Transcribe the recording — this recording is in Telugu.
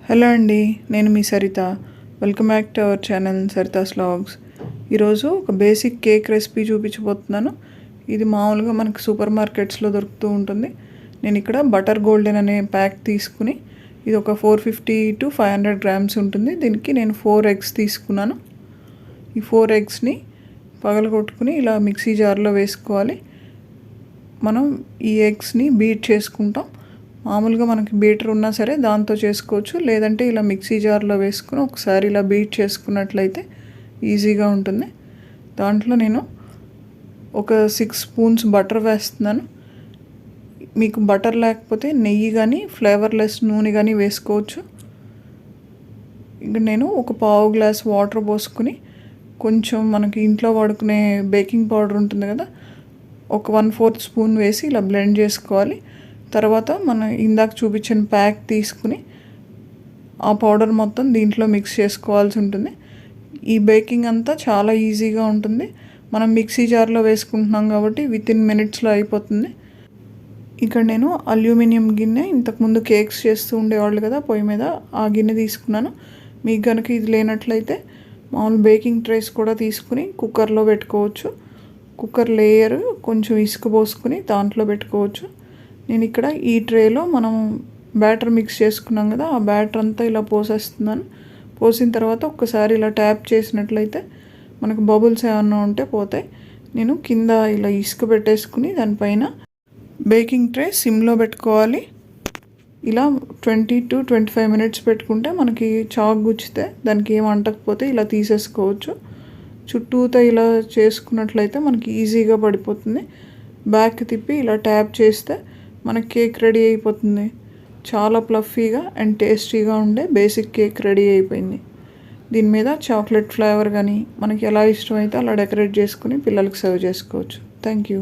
హలో అండి, నేను మీ Saritha. Welcome back to our channel Saritha's vlogs. ఈరోజు ఒక బేసిక్ కేక్ రెసిపీ చూపించబోతున్నాను. ఇది మామూలుగా మనకు సూపర్ మార్కెట్స్లో దొరుకుతూ ఉంటుంది. నేను ఇక్కడ బటర్ గోల్డెన్ అనే ప్యాక్ తీసుకుని, ఇది ఒక 450 to 500 grams ఉంటుంది. దీనికి నేను 4 eggs తీసుకున్నాను. ఈ 4 eggsని పగలగొట్టుకుని ఇలా మిక్సీ జార్లో వేసుకోవాలి. మనం ఈ ఎగ్స్ని బీట్ చేసుకుంటాం. మామూలుగా మనకి బీటర్ ఉన్నా సరే దాంతో చేసుకోవచ్చు, లేదంటే ఇలా మిక్సీ జార్లో వేసుకుని ఒకసారి ఇలా బీట్ చేసుకున్నట్లయితే ఈజీగా ఉంటుంది. దాంట్లో నేను ఒక 6 spoons బటర్ వేస్తున్నాను. మీకు బటర్ లేకపోతే నెయ్యి కానీ ఫ్లేవర్లెస్ నూనె కానీ వేసుకోవచ్చు. ఇంకా నేను ఒక పావు గ్లాస్ వాటర్ పోసుకుని కొంచెం మనకి ఇంట్లో వాడుకునే బేకింగ్ పౌడర్ ఉంటుంది కదా, ఒక 1/4 spoon వేసి ఇలా బ్లెండ్ చేసుకోవాలి. తర్వాత మనం ఇందాక చూపించిన ప్యాక్ తీసుకుని ఆ పౌడర్ మొత్తం దీంట్లో మిక్స్ చేసుకోవాల్సి ఉంటుంది. ఈ బేకింగ్ అంతా చాలా ఈజీగా ఉంటుంది. మనం మిక్సీ జార్లో వేసుకుంటున్నాం కాబట్టి వితిన్ మినిట్స్లో అయిపోతుంది. ఇక్కడ నేను అల్యూమినియం గిన్నె, ఇంతకుముందు కేక్స్ చేస్తూ ఉండేవాళ్ళు కదా పొయ్యి మీద, ఆ గిన్నె తీసుకున్నాను. మీకు కనుక ఇది లేనట్లయితే మామూలు బేకింగ్ ట్రేస్ కూడా తీసుకుని కుక్కర్లో పెట్టుకోవచ్చు. కుక్కర్ లేయర్ కొంచెం ఇసుక పోసుకుని దాంట్లో పెట్టుకోవచ్చు. నేను ఇక్కడ ఈ ట్రేలో మనం బ్యాటర్ మిక్స్ చేసుకున్నాం కదా, ఆ బ్యాటర్ అంతా ఇలా పోసేస్తున్నాను. పోసిన తర్వాత ఒక్కసారి ఇలా ట్యాప్ చేసినట్లయితే మనకు బబుల్స్ ఏమన్నా ఉంటే పోతాయి. నేను కింద ఇలా ఇసుక పెట్టేసుకుని దానిపైన బేకింగ్ ట్రే సిమ్లో పెట్టుకోవాలి. ఇలా 20 to 25 minutes పెట్టుకుంటే మనకి చాక్ గుచ్చితే దానికి ఏం అంటకపోతే ఇలా తీసేసుకోవచ్చు. చుట్టూతో ఇలా చేసుకున్నట్లయితే మనకి ఈజీగా పడిపోతుంది. బ్యాక్ తిప్పి ఇలా ట్యాప్ చేస్తే మనకి కేక్ రెడీ అయిపోతుంది. చాలా ప్లఫీగా అండ్ టేస్టీగా ఉండే బేసిక్ కేక్ రెడీ అయిపోయింది. దీని మీద చాక్లెట్ ఫ్లేవర్ కానీ మనకి ఎలా ఇష్టమైతే అలా డెకరేట్ చేసుకుని పిల్లలకి సర్వ్ చేసుకోవచ్చు. Thank you.